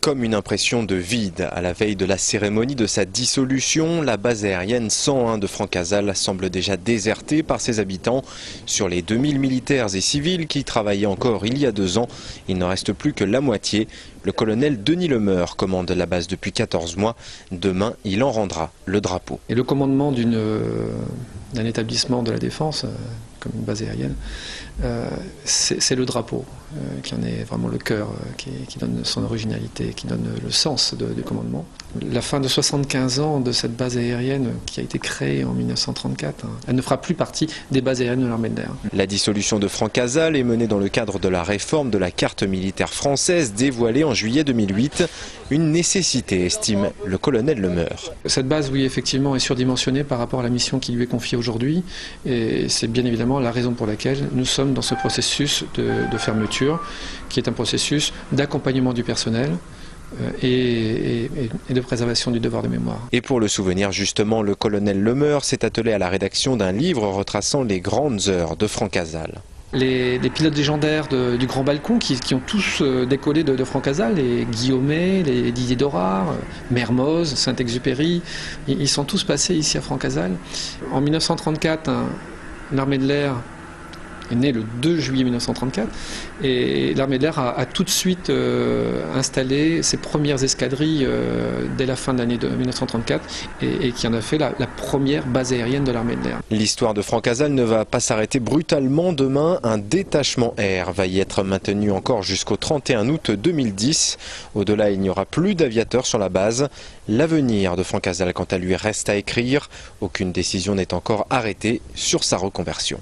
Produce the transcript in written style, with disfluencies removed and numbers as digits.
comme une impression de vide. À la veille de la cérémonie de sa dissolution, la base aérienne 101 de Francazal semble déjà désertée par ses habitants. Sur les 2000 militaires et civils qui travaillaient encore il y a 2 ans, il n'en reste plus que la moitié. Le colonel Denis Lemeur commande la base depuis 14 mois. Demain, il en rendra le drapeau. Et le commandement d'un établissement de la défense, comme une base aérienne, c'est le drapeau qui en est vraiment le cœur, qui donne son originalité, qui donne le sens du commandement. La fin de 75 ans de cette base aérienne qui a été créée en 1934, elle ne fera plus partie des bases aériennes de l'armée de l'air. La dissolution de Francazal est menée dans le cadre de la réforme de la carte militaire française dévoilée en juillet 2008. Une nécessité, estime le colonel Lemeur. Cette base, oui, effectivement, est surdimensionnée par rapport à la mission qui lui est confiée aujourd'hui. Et c'est bien évidemment la raison pour laquelle nous sommes dans ce processus de fermeture, qui est un processus d'accompagnement du personnel et de préservation du devoir de mémoire. Et pour le souvenir, justement, le colonel Lemeur s'est attelé à la rédaction d'un livre retraçant les grandes heures de Francazal. Les pilotes légendaires du Grand Balcon qui ont tous décollé de Francazal, les Guillaumet, les Didier Dorard, Mermoz, Saint-Exupéry, ils sont tous passés ici à Francazal. En 1934, l'armée de l'air est née le 2 juillet 1934 et l'armée de l'air a tout de suite installé ses premières escadrilles dès la fin de l'année 1934 et qui en a fait la première base aérienne de l'armée de l'air. L'histoire de Francazal ne va pas s'arrêter brutalement. Demain, un détachement air va y être maintenu encore jusqu'au 31 août 2010. Au-delà, il n'y aura plus d'aviateurs sur la base. L'avenir de Francazal, quant à lui, reste à écrire. Aucune décision n'est encore arrêtée sur sa reconversion.